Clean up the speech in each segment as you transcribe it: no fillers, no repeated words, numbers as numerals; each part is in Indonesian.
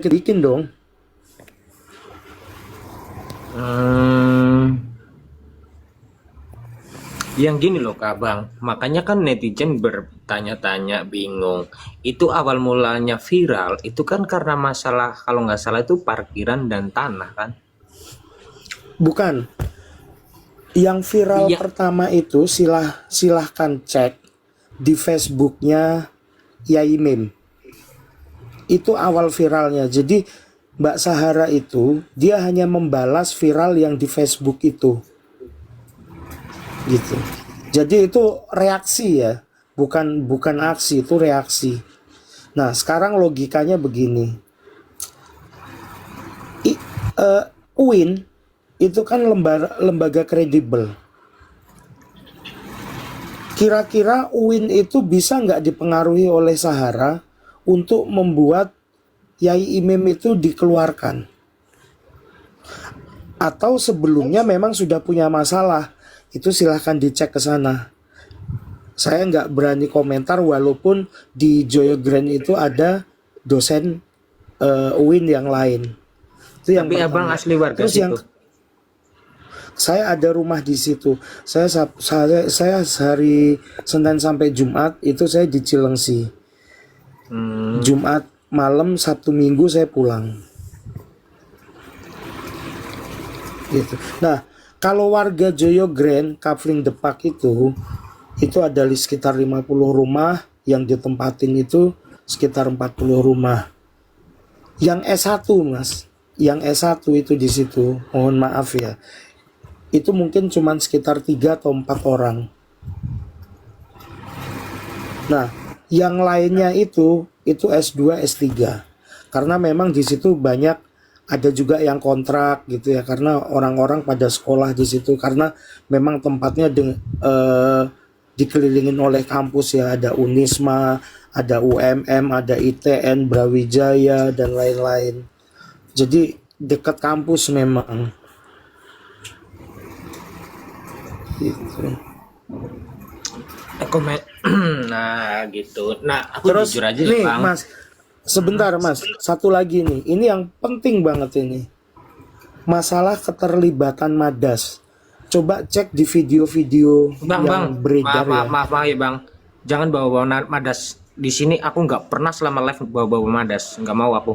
bikin dong. Hmm, yang gini loh Kak Bang, makanya kan netizen bertanya-tanya bingung. Itu awal mulanya viral, itu kan karena masalah kalau nggak salah itu parkiran dan tanah kan? Bukan. Yang viral Iya, pertama itu silahkan cek di Facebooknya Yai Mim. Itu awal viralnya. Jadi Mbak Sahara itu dia hanya membalas viral yang di Facebook itu, gitu. Jadi itu reaksi ya, bukan aksi, itu reaksi. Nah, sekarang logikanya begini. I, UIN itu kan lembaga kredibel. Kira-kira UIN itu bisa nggak dipengaruhi oleh Sahara untuk membuat Yai Imim itu dikeluarkan? Atau sebelumnya memang sudah punya masalah? Itu silahkan dicek ke sana. Saya nggak berani komentar walaupun di Joyo Grand itu ada dosen UIN yang lain. Itu yang tapi Abang pertama. asli warga Terus yang situ. saya ada rumah di situ. Saya hari Senin sampai Jumat itu saya di Cilengsi. Hmm, Jumat malam, Sabtu Minggu saya pulang. Gitu. Nah, kalau warga Joyo Grand, Kavling Depak itu ada di sekitar 50 rumah, yang ditempatin itu sekitar 40 rumah. Yang S1, Mas. Yang S1 itu di situ, mohon maaf ya. Itu mungkin cuma sekitar 3 atau 4 orang. Nah, yang lainnya itu S2, S3. Karena memang di situ banyak ada juga yang kontrak gitu ya, karena orang-orang pada sekolah di situ karena memang tempatnya dikelilingin oleh kampus ya, ada Unisma, ada UMM, ada ITN, Brawijaya dan lain-lain. Jadi dekat kampus memang gitu. komen. Nah gitu. Nah aku Terus jujur aja ya nih Bang. Mas, sebentar Mas, satu lagi nih. Ini yang penting banget ini. Masalah keterlibatan Madas. Coba cek di video-video Bang, yang beredar ya. maaf ya Bang. Jangan bawa-bawa madas. Di sini aku nggak pernah selama live bawa-bawa madas. Nggak mau aku.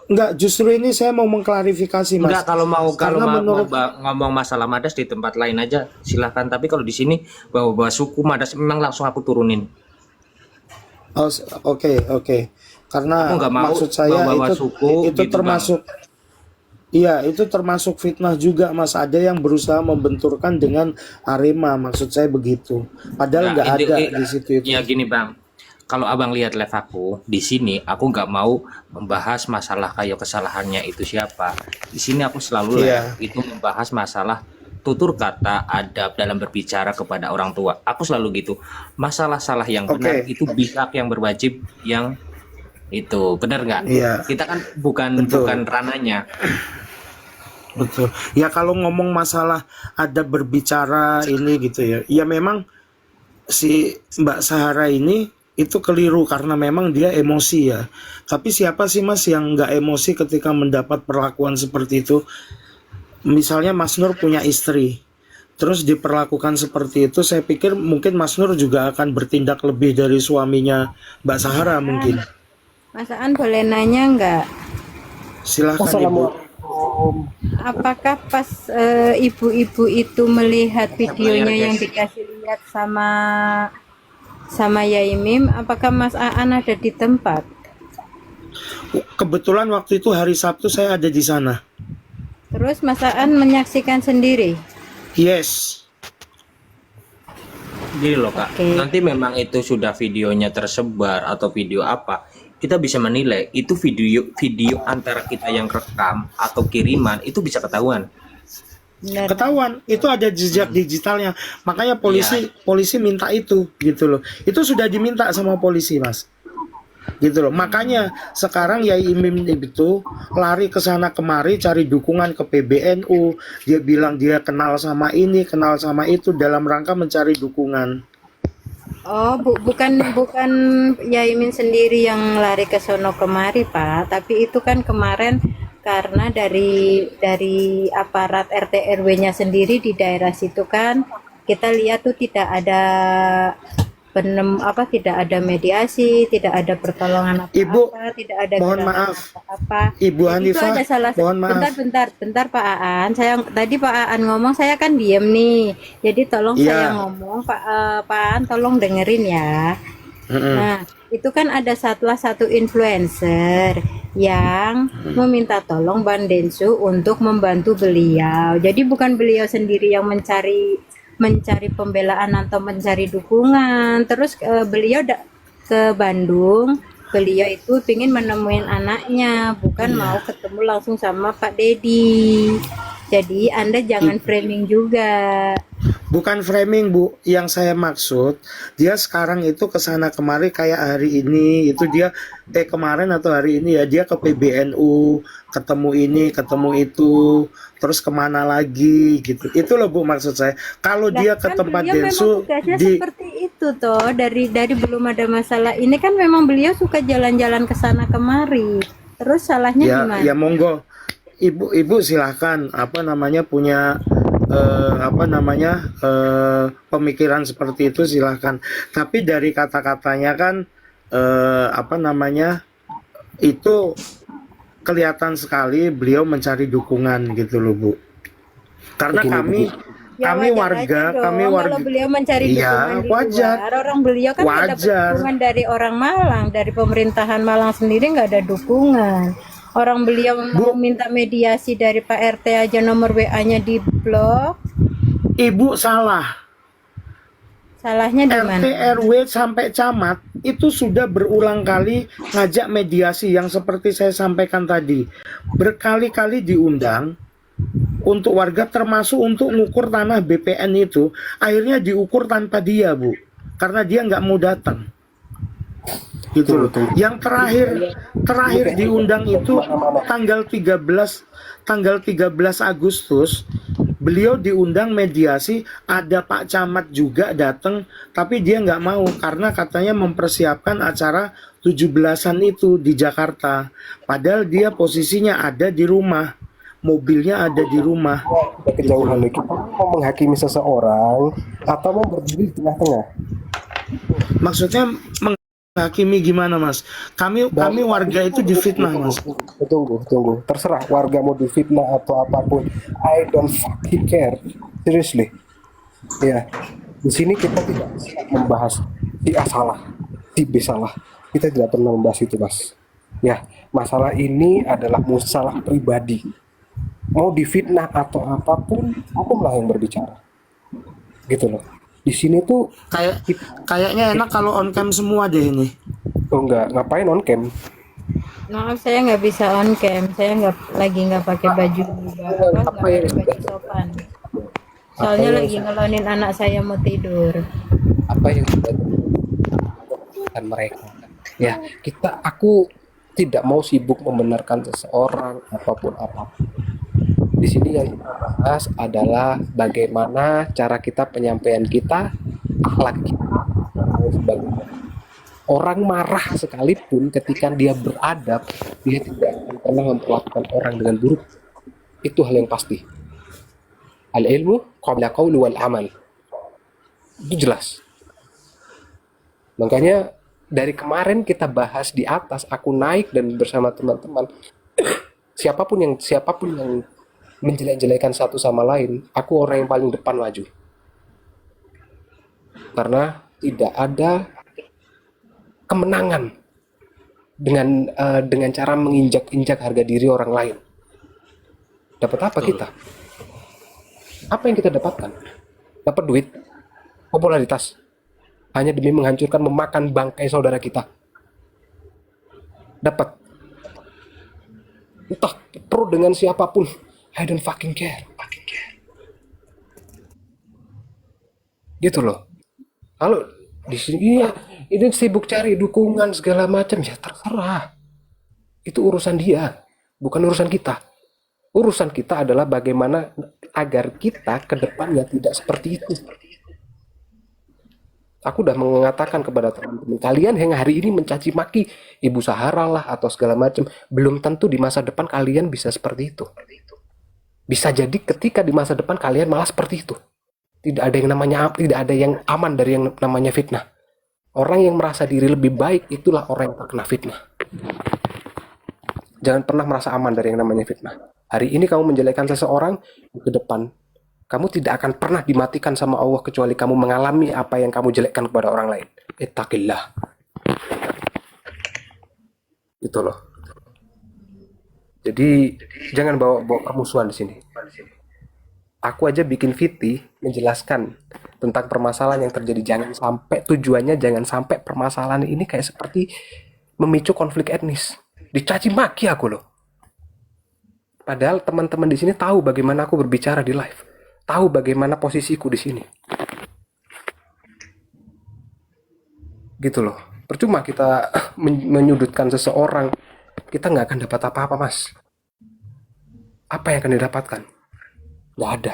Enggak, justru ini saya mau mengklarifikasi Enggak, Mas. kalau Karena menurut ngomong masalah madas di tempat lain aja silahkan. Tapi kalau di sini bawa-bawa suku madas memang langsung aku turunin. oh, oke, oke. Aku Karena nggak mau maksud saya bawa-bawa suku itu gitu Bang. termasuk, iya, itu termasuk fitnah juga Mas. Ada yang berusaha membenturkan dengan Arema, maksud saya begitu. Padahal Enggak, nggak ada di situ itu. ya gini Bang. Kalau abang lihat live aku di sini, aku nggak mau membahas masalah kayak kesalahannya itu siapa. Di sini aku selalu live Iya, itu membahas masalah tutur kata, adab dalam berbicara kepada orang tua. Aku selalu gitu. Masalah salah yang benar oke. itu pihak yang berwajib yang itu benar nggak? Iya, Kita kan bukan betul. bukan rananya. Betul. Ya kalau ngomong masalah ada berbicara ini gitu ya. Ya memang si Mbak Sahara ini itu keliru karena memang dia emosi ya. Tapi siapa sih Mas yang nggak emosi ketika mendapat perlakuan seperti itu? Misalnya Mas Nur punya istri, terus diperlakukan seperti itu, saya pikir mungkin Mas Nur juga akan bertindak lebih dari suaminya Mbak Sahara Masaan, mungkin. Masaan boleh nanya nggak? Silahkan Ibu. Assalamualaikum. Apakah pas ibu-ibu itu melihat Ya, player videonya yang guys. dikasih lihat sama Yai Mim, apakah Mas Aan ada di tempat? Kebetulan waktu itu hari Sabtu saya ada di sana. Terus Mas Aan menyaksikan sendiri? Yes. Gini loh Kak, Oke. nanti memang itu sudah videonya tersebar atau video apa, kita bisa menilai itu video antara kita yang rekam atau kiriman itu bisa ketahuan. Benar. Ketahuan itu ada jejak digitalnya, makanya Iya, polisi minta itu gitu loh. Itu sudah diminta sama polisi Mas, gitu loh. Makanya sekarang Yai Imim itu lari ke sana kemari cari dukungan ke PBNU. Dia bilang dia kenal sama ini, kenal sama itu dalam rangka mencari dukungan. Oh, bukan Yaimin sendiri yang lari ke sono kemari, Pak. Tapi itu kan kemarin karena dari aparat RT RW-nya sendiri di daerah situ kan kita lihat tuh tidak ada tidak ada mediasi, tidak ada pertolongan Ibu, apa-apa, tidak ada mohon gerakan maaf. apa-apa. Ibu Jadi itu Hanifah, ada salah mohon maaf. bentar Pak Aan. Tadi Pak Aan ngomong saya kan diem nih. Jadi tolong saya Iya. ngomong Pak Aan tolong dengerin ya. Mm-mm. Nah, itu kan ada salah satu influencer yang meminta tolong Bang Densu untuk membantu beliau. Jadi bukan beliau sendiri yang mencari pembelaan atau mencari dukungan. Terus beliau ke Bandung. Beliau itu ingin menemuin anaknya, bukan mau ketemu langsung sama Pak Dedi. Jadi Anda jangan framing juga. Bukan framing, Bu. Yang saya maksud, dia sekarang itu kesana kemari kayak hari ini itu dia kemarin atau hari ini ya dia ke PBNU, ketemu ini, ketemu itu, terus kemana lagi gitu. Itu loh Bu maksud saya. Kalau Lah, dia ke kan tempat beliau memang Densu tugasnya di seperti itu toh dari belum ada masalah ini kan memang beliau suka jalan-jalan ke sana kemari. Terus salahnya ya gimana? ya monggo. Ibu silahkan punya pemikiran seperti itu silahkan. Tapi dari kata-katanya kan itu kelihatan sekali beliau mencari dukungan gitu loh Bu. Karena Begini, Ya kami wajar warga, aja dong kami kalau warga. beliau mencari Iya, dukungan di wajar. luar. Orang beliau kan nggak dapat Wajar. dukungan dari orang Malang, dari pemerintahan Malang sendiri nggak ada dukungan. Orang beliau mau minta mediasi dari Pak RT aja nomor WA-nya di blok. Ibu salah. Salahnya di RT mana? RW sampai camat itu sudah berulang kali ngajak mediasi yang seperti saya sampaikan tadi. Berkali-kali diundang untuk warga termasuk untuk mengukur tanah BPN itu. Akhirnya diukur tanpa dia, Bu. Karena dia nggak mau datang. Gitu loh. Yang terakhir diundang itu tanggal 13 Agustus beliau diundang mediasi, ada Pak Camat juga datang, tapi dia nggak mau karena katanya mempersiapkan acara 17-an itu di Jakarta. Padahal dia posisinya ada di rumah, mobilnya ada di rumah. kejauhan lagi mau menghakimi seseorang atau mau berdiri di tengah-tengah. Maksudnya menghakimi gimana, Mas? Kami warga itu difitnah, Mas. Tunggu. Terserah warga mau difitnah atau apapun. I don't fucking care. Seriously. Ya. Di sini kita tidak membahas si A salah, si B salah. Kita tidak pernah membahas itu, Mas. Ya, masalah ini adalah masalah pribadi. Mau difitnah atau apapun, hukumlah yang berbicara. Gitu loh. Di sini tuh Kayaknya enak kalau on cam semua deh ini. enggak ngapain on cam. Maaf saya nggak bisa on cam. Saya nggak pakai baju nggak pakai baju sopan. Soalnya lagi ngelonin anak saya mau tidur. Apa yang sudah dan mereka ya aku tidak mau sibuk membenarkan seseorang apapun di sini yang kita bahas adalah bagaimana cara kita penyampaian kita, akhlak kita dan sebagainya. Orang marah sekalipun ketika dia beradab, dia tidak akan pernah memperlakukan orang dengan buruk. Itu hal yang pasti. Al-ilmu qabla qawli wal amal. Itu jelas. Makanya dari kemarin kita bahas di atas, aku naik dan bersama teman-teman siapapun yang menjelek-jelekan satu sama lain, aku orang yang paling depan maju. Karena tidak ada kemenangan dengan cara menginjak-injak harga diri orang lain. Dapat apa kita? Apa yang kita dapatkan? Dapat duit, popularitas, hanya demi menghancurkan, memakan bangkai saudara kita. Dapat. Entah pro dengan siapapun, I don't fucking care. Gitu loh. Kalau di sini ini sibuk cari dukungan segala macam, ya terserah. Itu urusan dia, bukan urusan kita. Urusan kita adalah bagaimana agar kita ke depannya tidak seperti itu. Aku udah mengatakan kepada teman-teman kalian yang hari ini mencaci maki Ibu Sahara lah atau segala macam, belum tentu di masa depan kalian bisa seperti itu. Bisa jadi ketika di masa depan kalian malah seperti itu. Tidak ada yang aman dari yang namanya fitnah. Orang yang merasa diri lebih baik itulah orang yang terkena fitnah. Jangan pernah merasa aman dari yang namanya fitnah. Hari ini kamu menjelekkan seseorang, ke depan kamu tidak akan pernah dimatikan sama Allah kecuali kamu mengalami apa yang kamu jelekkan kepada orang lain. Ittaqillah. Itu loh. Jadi jangan bawa permusuhan di sini. Aku aja bikin VT menjelaskan tentang permasalahan yang terjadi. Jangan sampai permasalahan ini kayak seperti memicu konflik etnis. Dicaci maki aku loh. Padahal teman-teman di sini tahu bagaimana aku berbicara di live. Tahu bagaimana posisiku di sini. Gitu loh. Percuma kita menyudutkan seseorang. Kita nggak akan dapat apa-apa, Mas. Apa yang akan didapatkan? Nggak ada.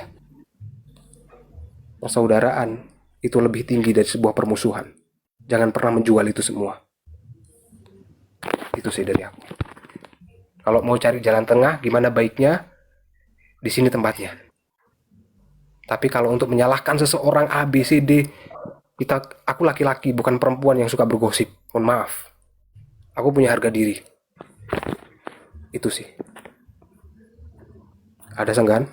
Persaudaraan itu lebih tinggi dari sebuah permusuhan. Jangan pernah menjual itu semua. Itu sih dari aku. Kalau mau cari jalan tengah, gimana baiknya? Di sini tempatnya. Tapi kalau untuk menyalahkan seseorang A, B, C, D, aku laki-laki, bukan perempuan yang suka bergosip. Mohon maaf. Aku punya harga diri. Itu sih. Ada senggan?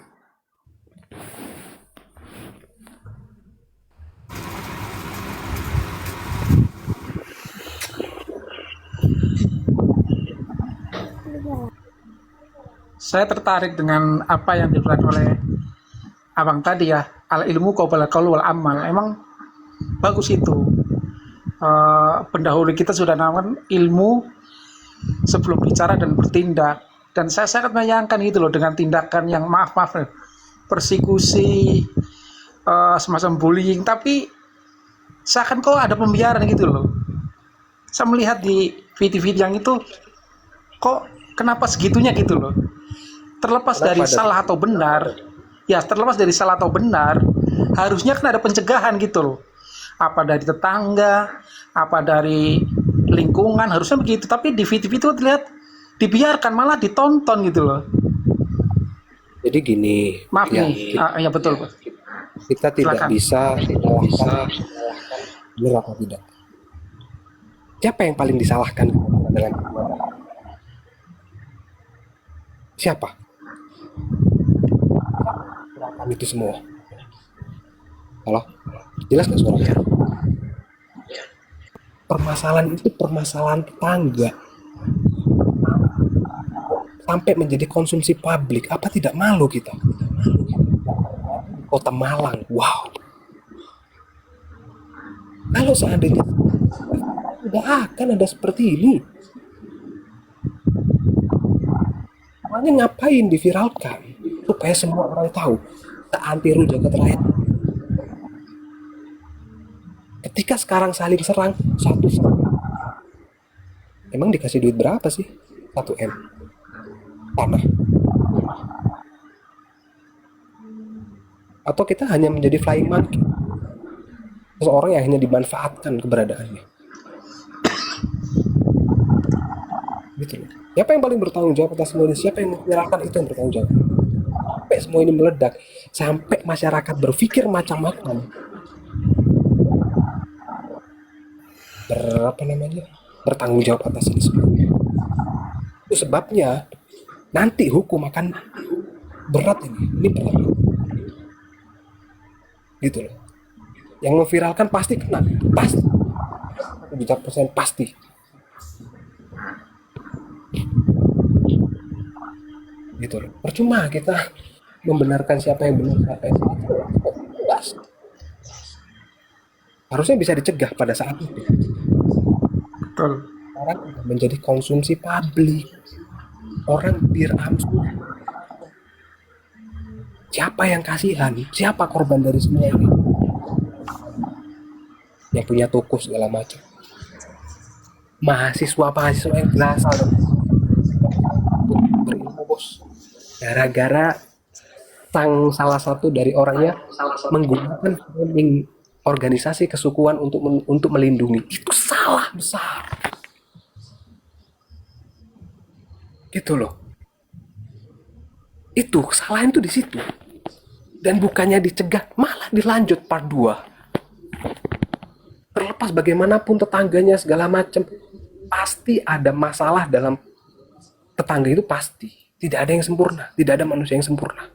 Saya tertarik dengan apa yang diberikan oleh abang tadi ya, al ilmu qabla qaul wal amal. Emang bagus itu. Pendahulu kita sudah namakan ilmu sebelum bicara dan bertindak. Dan saya sangat menyayangkan gitu loh dengan tindakan yang maaf persekusi, semacam bullying. Tapi seakan kok ada pembiaran gitu loh. Saya melihat di video-video yang itu, kok kenapa segitunya gitu loh. Terlepas dari salah atau benar, harusnya kan ada pencegahan gitu loh. Apa dari tetangga, apa dari lingkungan, harusnya begitu. Tapi di video itu terlihat dibiarkan, malah ditonton gitu loh. Jadi gini. Maaf ya, nih, ya betul Pak. Kita tidak Silakan. bisa benar atau tidak. Siapa yang paling disalahkan dengan siapa? Itu semua. Halo? Jelas nggak suaranya? Permasalahan itu permasalahan tetangga. Sampai menjadi konsumsi publik. Apa tidak malu kita? Kota Malang, wow. Kalau seandainya tidak akan ada seperti ini. Makanya ngapain diviralkan? Supaya semua orang tahu. Anti jagat raya. Ketika sekarang saling serang, satu emang dikasih duit berapa sih? 1 M tanah. Atau kita hanya menjadi flying monkey, seseorang yang hanya dimanfaatkan keberadaannya. Gitu loh. Siapa yang paling bertanggung jawab atas semua ini? Siapa yang menyerahkan itu yang bertanggung jawab? Sampai semua ini meledak, sampai masyarakat berpikir macam-macam. Bertanggung jawab atas ini semua. Itu sebabnya nanti hukum akan berat ini berat. Gitu loh. Yang memviralkan pasti kena, pasti. 100% pasti. Gitu loh. Percuma kita membenarkan siapa yang benar, siapa yang salah. Harusnya bisa dicegah pada saat itu. Betul. Orang menjadi konsumsi publik. Orang biramsu. Siapa yang kasihan? Siapa korban dari semua ini? Yang punya toko segala macam. Mahasiswa yang berasal berilmu bos. Gara-gara salah satu dari orangnya menggunakan framing organisasi kesukuan untuk melindungi, itu salah besar. Gitu loh. Itu kesalahan tuh di situ. Dan bukannya dicegah, malah dilanjut part 2. Terlepas bagaimanapun tetangganya segala macam, pasti ada masalah dalam tetangga itu pasti. Tidak ada yang sempurna, tidak ada manusia yang sempurna.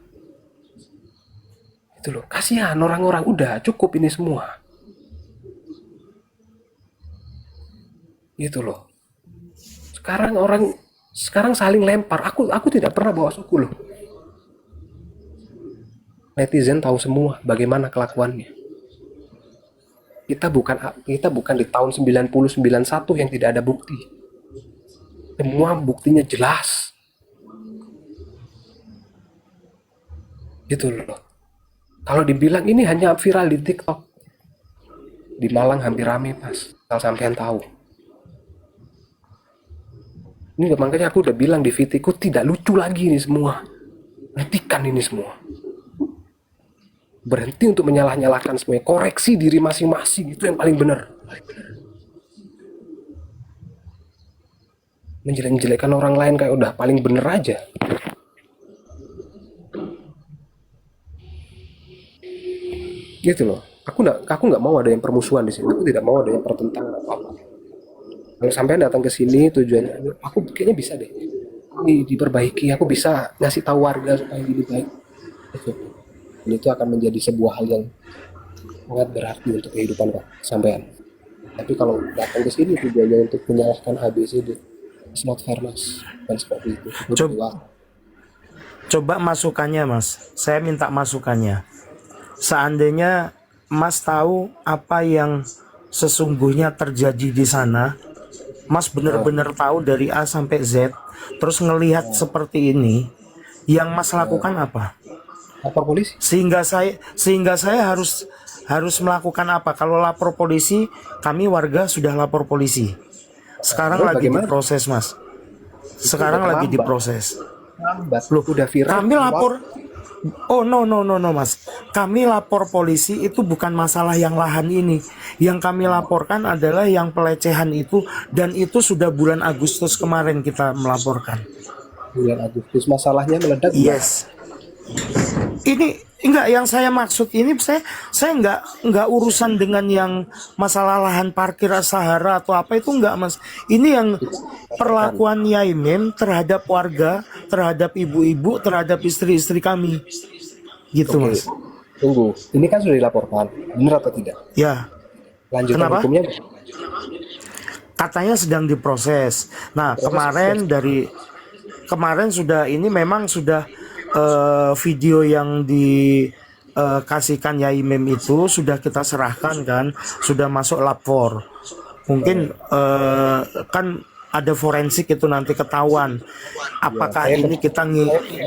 Itu loh, kasihan orang-orang, udah cukup ini semua. Gitu loh. Sekarang saling lempar. Aku tidak pernah bawa suku loh. Netizen tahu semua bagaimana kelakuannya. Kita bukan di tahun 90 91 yang tidak ada bukti. Semua buktinya jelas. Gitu loh. Kalau dibilang ini hanya viral di TikTok, di Malang hampir rame pas. Kalau sampean tahu. Ini makanya aku udah bilang di VT-ku tidak lucu lagi ini semua. Hentikan ini semua. Berhenti untuk menyalah-nyalahkan semuanya. Koreksi diri masing-masing, itu yang paling benar. Menjelek-jelekan orang lain kayak udah paling bener aja. Gitu loh. Aku nggak mau ada yang permusuhan di sini. Aku tidak mau ada yang pertentangan apa-apa. Kalau sampai datang ke sini tujuannya, aku kayaknya bisa deh. Ini diperbaiki. Aku bisa ngasih tahu warga supaya lebih baik. Gitu. Dan itu akan menjadi sebuah hal yang sangat berarti untuk kehidupan sampean. Tapi kalau datang ke sini tujuannya untuk menyalahkan ABCD, it's not fair, Mas. Dan seperti itu. Coba masukannya, Mas. Saya minta masukannya. Seandainya Mas tahu apa yang sesungguhnya terjadi di sana, Mas benar-benar tahu dari A sampai Z, terus ngelihat seperti ini, yang Mas lakukan apa? Lapor polisi. Sehingga saya harus melakukan apa? Kalau lapor polisi, kami warga sudah lapor polisi. Sekarang Lalu lagi bagaimana? diproses, Mas. Sekarang udah lagi terlambat. diproses. Lambat. Loh, Udah viral. kami lapor. Oh no, Mas. Kami lapor polisi itu bukan masalah yang lahan ini. Yang kami laporkan adalah yang pelecehan itu, dan itu sudah bulan Agustus kemarin kita melaporkan. Bulan Agustus masalahnya meledak. Yes. Ini enggak, yang saya maksud ini, saya enggak urusan dengan yang masalah lahan parkir Sahara atau apa, itu enggak, Mas. Ini yang perlakuan Yaimim terhadap warga, terhadap ibu-ibu, terhadap istri-istri kami. Gitu, Oke. Mas. Tunggu. Ini kan sudah dilaporkan. Benar atau tidak? Ya, Lanjutan Kenapa? hukumnya katanya sedang diproses. Nah, kemarin sudah, ini memang sudah video yang dikasihkan Yaimim itu sudah kita serahkan kan, sudah masuk lapor. Mungkin kan ada forensik itu nanti ketahuan apakah ini kita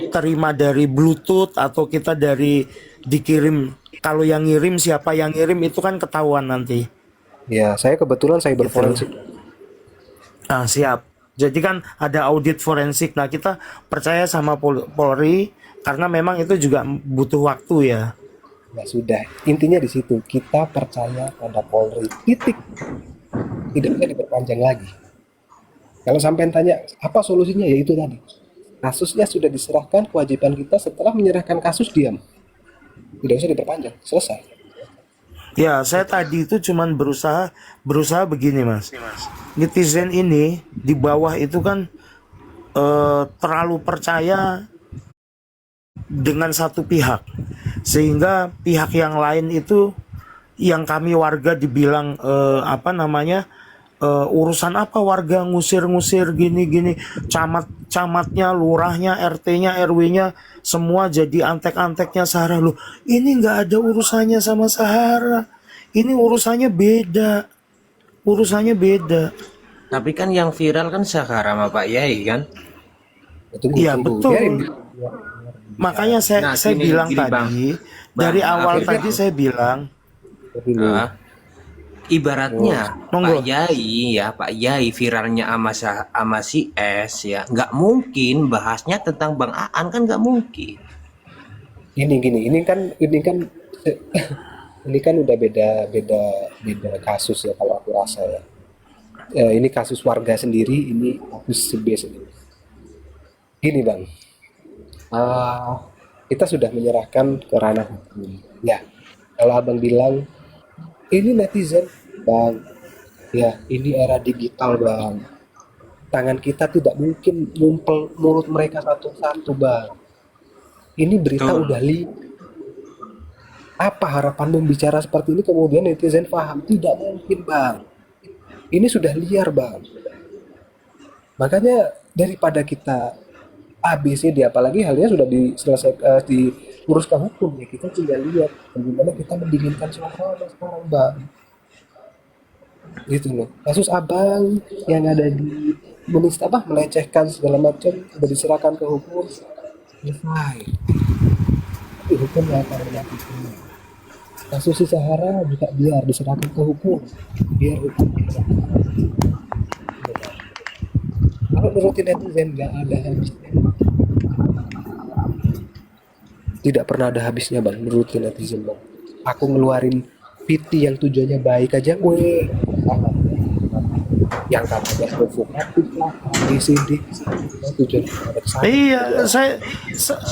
terima dari Bluetooth atau kita dikirim. Kalau yang ngirim, siapa yang ngirim itu kan ketahuan nanti. ya, saya kebetulan saya berforensik. Nah, siap. Jadi kan ada audit forensik. Nah, kita percaya sama Polri karena memang itu juga butuh waktu ya. Ya sudah, intinya di situ kita percaya pada Polri. Titik. Tidak bisa diperpanjang lagi. Kalau sampai tanya apa solusinya, ya itu tadi. Kasusnya sudah diserahkan, kewajiban kita setelah menyerahkan kasus diam. Tidak usah diperpanjang, selesai. Ya, saya tadi itu cuman berusaha begini, Mas. Netizen ini di bawah itu kan terlalu percaya dengan satu pihak, sehingga pihak yang lain itu, yang kami warga dibilang urusan apa warga ngusir-ngusir gini-gini, camatnya, lurahnya, RT-nya, RW-nya semua jadi antek-anteknya Sahara. Loh, ini nggak ada urusannya sama Sahara, ini urusannya beda. Tapi kan yang viral kan Sahara sama Pak Yai kan. Iya, betul. Makanya saya gini, bilang gini, Bang. tadi, dari awal akhirnya- tadi saya bilang, Nah, ibaratnya monggo. Pak Yai viralnya sama si S ya, nggak mungkin bahasnya tentang Bang Aan, kan nggak mungkin. Ini kan ini kan udah beda kasus ya kalau aku rasa ya. Ini kasus warga sendiri, ini kasus si B sendiri. Gini bang, eh, kita sudah menyerahkan ke ranah hukum. Ya, kalau abang bilang ini netizen, bang, ya ini era digital bang. Tangan kita tidak mungkin ngumpel mulut mereka satu-satu bang. Ini berita Betul. udah apa harapan membicara seperti ini kemudian netizen paham? Tidak mungkin bang. Ini sudah liar bang. Makanya daripada kita ABCD, apalagi halnya sudah diselesaikan, diurus ke hukum ya, kita tinggal lihat bagaimana kita mendinginkan suasana sekarang bang. Gitu loh. Kasus abang yang ada di melecehkan segala macam sudah diserahkan ke hukum, selesai. Tapi hukum yang akan melakukan. Kasus si Sahara juga biar diserahkan ke hukum, biar hukum kalau nurutin netizen nggak ada habisnya, tidak pernah ada habisnya bang nurutin netizen bang. Aku ngeluarin PT yang tujuannya baik aja, yang katanya provokatif lah, ABCD, tujuannya baik saja. Iya,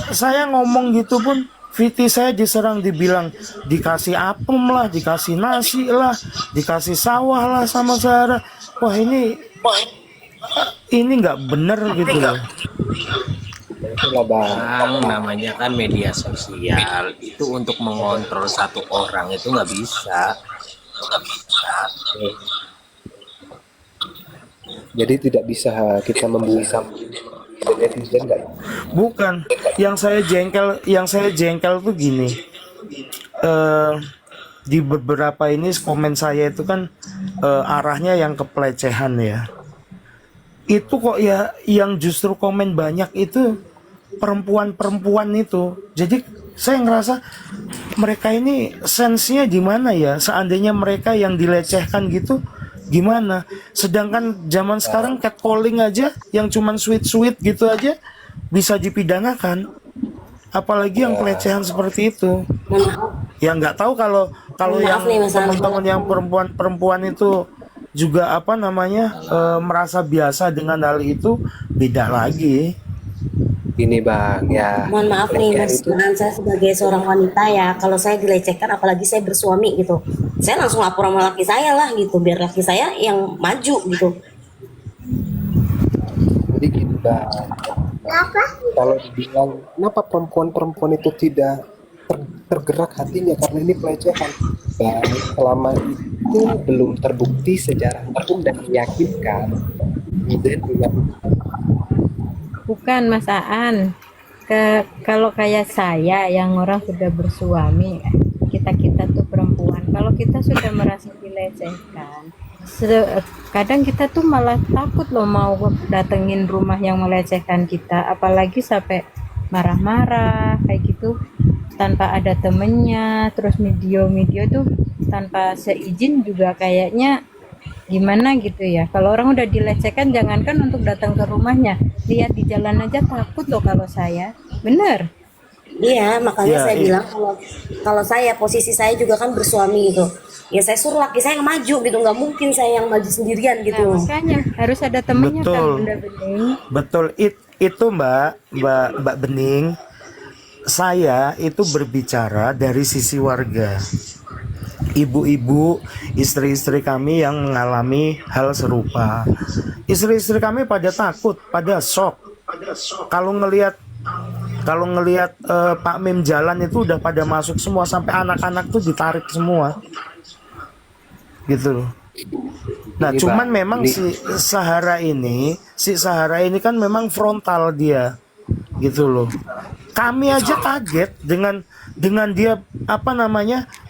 saya ngomong gitu pun VT saya diserang, dibilang dikasih apem lah, dikasih nasi lah, dikasih sawah lah sama Sarah. Wah ini nggak bener gitu loh. Itulah bang. Bang, namanya kan media sosial itu untuk mengontrol satu orang itu nggak bisa. Jadi tidak bisa kita membuli sama netizen nggak? Bukan, yang saya jengkel tuh gini. Di beberapa ini komen saya itu kan arahnya yang ke pelecehan ya. Itu kok ya yang justru komen banyak itu perempuan-perempuan itu. Jadi saya ngerasa mereka ini sensinya di mana ya? Seandainya mereka yang dilecehkan gitu gimana? Sedangkan zaman sekarang catcalling aja yang cuman sweet-sweet gitu aja bisa dipidanakan. Apalagi yang pelecehan seperti itu. Ya nggak tahu kalau yang teman-teman yang perempuan itu juga merasa biasa dengan hal itu, beda lagi. Ini bang ya. Mohon maaf nih Mas, saya sebagai seorang wanita ya, kalau saya dilecehkan apalagi saya bersuami gitu, saya langsung lapor sama laki saya lah gitu, biar laki saya yang maju gitu. Jadi gini bang, kalau dibilang kenapa perempuan-perempuan itu tidak tergerak hatinya karena ini pelecehan, dan selama itu belum terbukti secara hukum dan meyakinkan, kemudian punya Bukan Mas Aan. Kalau kayak saya yang orang sudah bersuami, kita tuh perempuan, kalau kita sudah merasa dilecehkan, kadang kita tuh malah takut loh mau datengin rumah yang melecehkan kita, apalagi sampai marah-marah kayak gitu tanpa ada temennya, terus video tuh tanpa seizin juga kayaknya gimana gitu ya. Kalau orang udah dilecehkan, jangankan untuk datang ke rumahnya, lihat di jalan aja takut loh kalau saya. Bener. Iya, makanya Ya, saya bilang kalau saya posisi saya juga kan bersuami gitu, ya saya suruh laki saya yang maju gitu, nggak mungkin saya yang maju sendirian gitu. Nah, makanya harus ada temennya kan Betul. Bunda Bening. Betul, itu Mbak Bening. Saya itu berbicara dari sisi warga. Ibu-ibu, istri-istri kami yang mengalami hal serupa. Istri-istri kami pada takut, pada shock. Kalau ngelihat Pak Mim jalan itu udah pada masuk semua, sampai anak-anak tuh ditarik semua. Gitu loh. Nah, Ini, cuman Bang, memang ini- si Sahara ini kan memang frontal dia. Gitu loh. Kami aja kaget dengan dia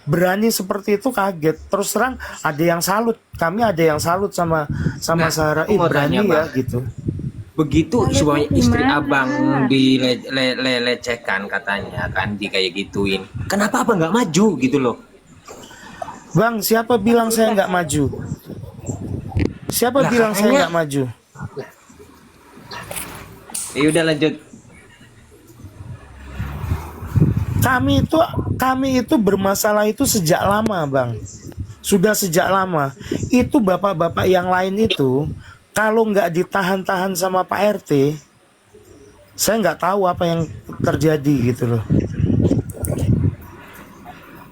berani seperti itu, kaget. Terus terang ada yang salut. Kami ada yang salut sama Nah, Sahara. aku mau Berani tanya, ya Bang. gitu. Begitu Salutnya suami istri gimana? abang dilecehkan katanya kan, kayak gituin. Kenapa abang nggak maju gitu loh? Bang, siapa bilang saya nggak maju? Siapa Lah, bilang saya katanya- nggak maju? Ya udah lanjut. Kami itu bermasalah itu sejak lama, Bang. Sudah sejak lama. Itu bapak-bapak yang lain itu kalau nggak ditahan-tahan sama Pak RT, saya nggak tahu apa yang terjadi gitu loh.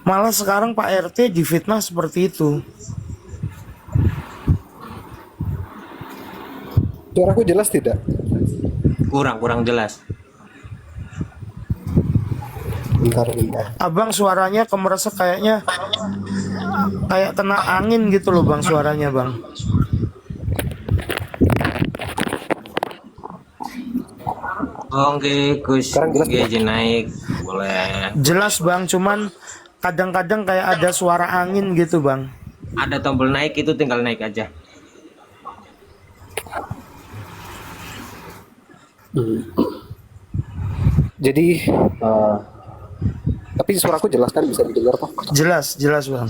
Malah sekarang Pak RT difitnah seperti itu. Suaraku jelas tidak? Kurang jelas. Bentar. Abang suaranya kemeresek, kayaknya kayak kena angin gitu loh Bang, suaranya Bang. Oke, Gus. Sekarang jelas Oke, izin naik. Boleh. Jelas Bang, cuman kadang-kadang kayak ada suara angin gitu Bang. Ada tombol naik, itu tinggal naik aja. Jadi tapi suaraku jelas kan, bisa didengar toh? Jelas Bang.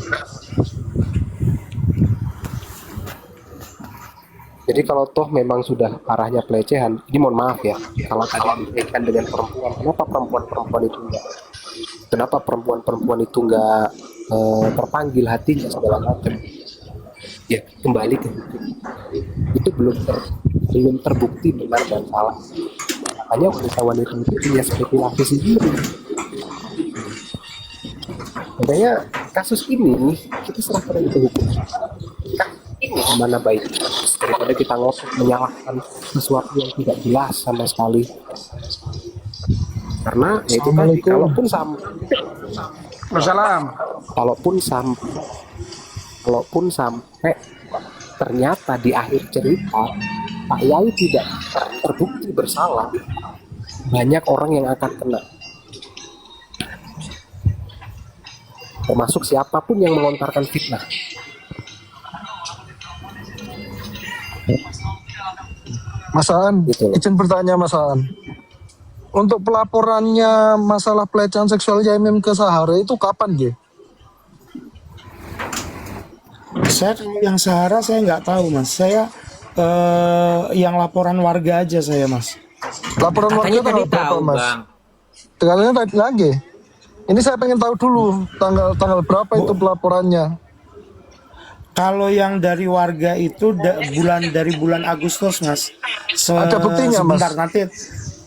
Jadi kalau toh memang sudah arahnya pelecehan, ini mohon maaf ya, kalau tadi dikaitkan dengan perempuan, kenapa perempuan itu enggak terpanggil hatinya segala macam? Ya kembali ke itu belum terbukti benar dan salah. Makanya wanita itu punya spekulasi sendiri. Makanya kasus ini kita serahkan ke hukum. Ini mana baik daripada kita ngotot menyalahkan sesuatu yang tidak jelas sama sekali. Karena ya itu tadi, kalaupun sampai ternyata di akhir cerita Pak Yai tidak terbukti bersalah, banyak orang yang akan kena, termasuk siapapun yang melontarkan fitnah. Mas Aan, Gitu loh. izin bertanya Mas Aan. Untuk pelaporannya masalah pelecehan seksual Yaimim ke Sahara itu kapan, Ge? Saya yang Sahara saya nggak tahu Mas. Saya yang laporan warga aja saya Mas. Laporan warga Katanya tadi tanggal berapa, tahu, Mas? Bang. Tanggalnya tadi lagi. Ini saya pengen tahu dulu tanggal berapa itu pelaporannya. Kalau yang dari warga itu dari bulan Agustus Mas. Ada buktinya, Mas? Sebentar nanti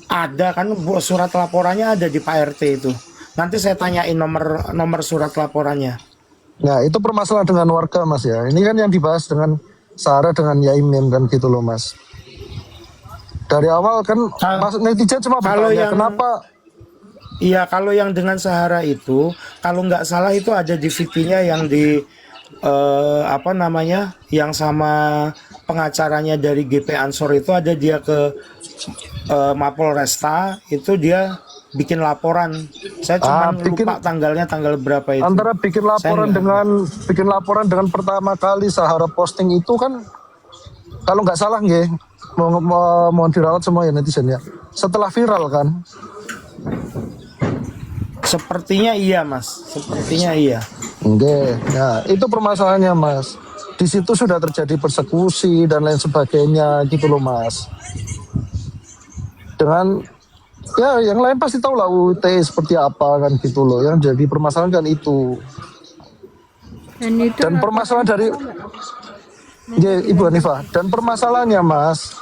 ada kan surat laporannya ada di Pak RT itu. Nanti saya tanyain nomor surat laporannya. Nah, itu permasalahan dengan warga, Mas ya. Ini kan yang dibahas dengan Sahara dengan Yaimim kan gitu loh, Mas. Dari awal kan Mas netizen cuma kalau bertanya yang- kenapa. Iya, kalau yang dengan Sahara itu, kalau nggak salah itu ada di VT-nya yang di apa namanya, yang sama pengacaranya dari GP Ansor itu ada dia ke Mapol Resta, itu dia bikin laporan. Saya cuma lupa tanggal berapa itu. Antara bikin laporan dengan pertama kali Sahara posting itu kan, kalau nggak salah nggih, mohon dirawat semua ya netizen ya. Setelah viral kan. Sepertinya iya Mas, sepertinya iya. Oke, nah itu permasalahannya Mas. Di situ sudah terjadi persekusi dan lain sebagainya gitu loh Mas. Dengan ya yang lain pasti tahu lah UT seperti apa kan gitu loh. Yang jadi permasalahan kan itu. Dan permasalahan dari ya, Ibu Hanifah, dan permasalahannya Mas,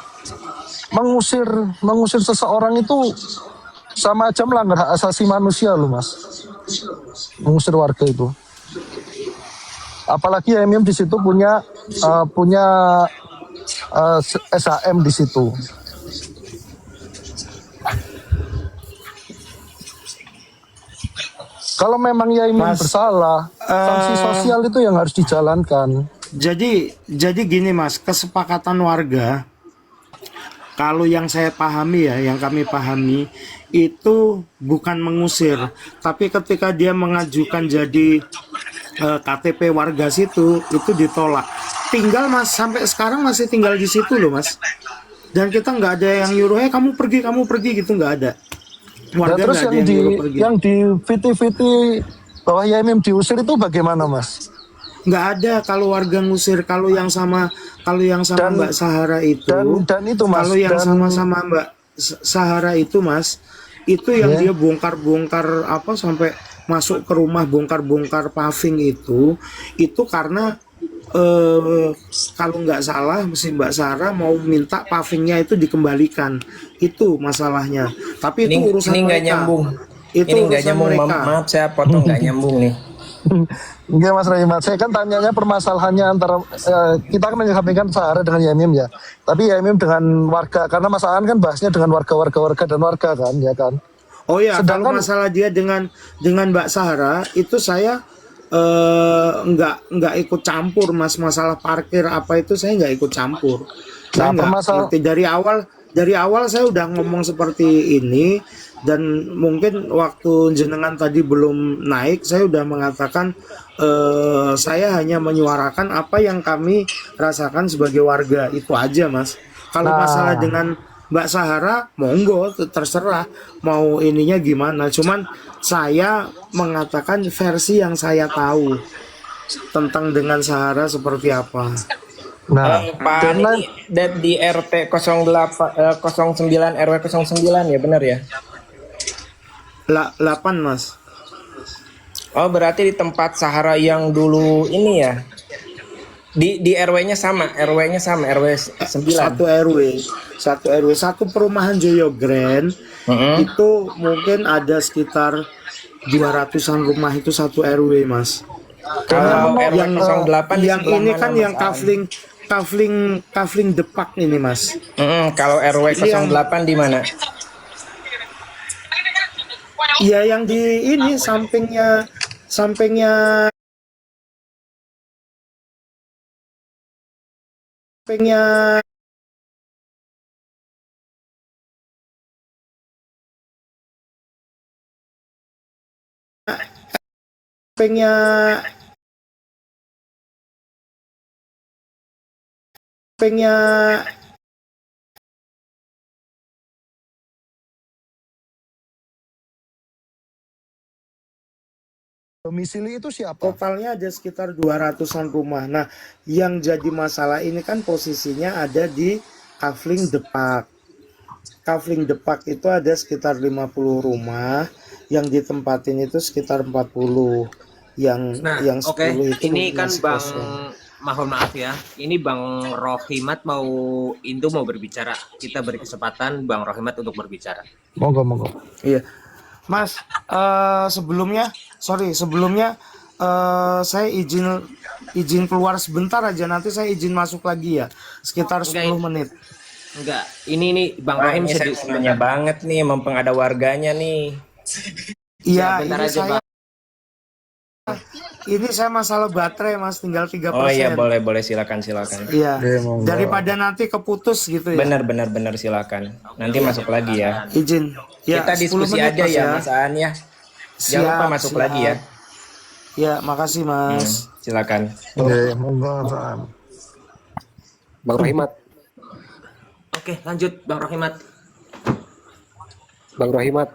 mengusir seseorang itu sama aja melanggar hak asasi manusia loh Mas. Mengusir warga itu. Apalagi MIM di situ punya SHM di situ. Kalau memang Yaimin bersalah, sanksi sosial itu yang harus dijalankan. Jadi gini Mas, kesepakatan warga, kalau yang saya pahami ya, yang kami pahami itu bukan mengusir, tapi ketika dia mengajukan jadi KTP warga situ, itu ditolak. Tinggal Mas, sampai sekarang masih tinggal di situ loh Mas. Dan kita nggak ada yang nyuruh, kamu pergi gitu, nggak ada. Warga Nah, terus nggak ada yang nyuruh pergi. yang di VT bahwa Yaimim diusir itu bagaimana Mas? Nggak ada kalau warga ngusir. Kalau yang sama Mbak Sahara itu, dan itu Mas, kalau yang sama Mbak Sahara itu Mas, itu yang Ya. dia bongkar-bongkar apa sampai masuk ke rumah bongkar-bongkar paving itu karena kalau nggak salah si Mbak Sarah mau minta pavingnya itu dikembalikan, itu masalahnya. Tapi itu urusan ini nggak mereka. nyambung. Itu Ini nggak urusan nyambung. mereka. Maaf saya potong, nggak nyambung nih. Enggak Mas Rahmat, saya kan tanyanya permasalahannya antara kita kan menyampaikan Sahara dengan Yamim ya, tapi Yamim dengan warga, karena Mas Aan kan bahasnya dengan warga dan warga kan, ya kan. Oh ya, kalau Sedangkan- masalah dia dengan Mbak Sarah itu saya nggak ikut campur, Mas. Masalah parkir apa itu saya nggak ikut campur. Saya Nah, nggak ngerti. Dari awal saya udah ngomong seperti ini, dan mungkin waktu jenengan tadi belum naik saya udah mengatakan saya hanya menyuarakan apa yang kami rasakan sebagai warga, itu aja, Mas. Kalau Nah. masalah dengan Mbak Sahara, monggo terserah mau ininya gimana. Cuman saya mengatakan versi yang saya tahu tentang dengan Sahara seperti apa. Nah, Pak karena ini di RT 09 RW 09 ya, benar ya? 8, Mas. Oh, berarti di tempat Sahara yang dulu ini ya. Di RW-nya sama, RW 9. Satu RW, satu perumahan Joyo Grand. Itu mungkin ada sekitar 200-an rumah, itu satu RW, Mas. Kalau RW yang 08 di yang sebelah ini mana, kan Mas yang Aan? kafling depak ini, Mas. Kalau RW Ini yang- 08 di mana? Iya, yang di ini sampingnya sampingnya sampingnya sampingnya domisili itu siapa? totalnya ada sekitar 200-an rumah. Nah, yang jadi masalah ini kan posisinya ada di Kafling Depak. Kafling Depak itu ada sekitar 50 rumah, yang ditempatin itu sekitar 40. Yang Nah, yang oke. 10 itu Ini kan masih Bang, kosong. mohon maaf ya. Ini Bang Rohimat mau berbicara. Kita beri kesempatan Bang Rohimat untuk berbicara. Monggo. Iya. Mas, sebelumnya saya izin keluar sebentar aja, nanti saya izin masuk lagi ya, sekitar 10 menit. Enggak, ini Bang Rohim sebenarnya banget nih, mumpung ada warganya nih. Iya, bentar ini aja, saya masalah baterai, Mas, tinggal 3%. Oh iya, boleh silakan. Iya. Oke, monggo. Daripada nanti keputus gitu ya. Benar silakan. Nanti masuk lagi ya. Izin. Ya, Kita 10 diskusi menit, aja Mas, ya, Mas Aan ya. Jangan lupa masuk siap. lagi ya. Ya, makasih, Mas. Silakan. Oke, monggo Mas Aan. Bang Rohimat, Oke, lanjut Bang Rohimat. Bang Rohimat.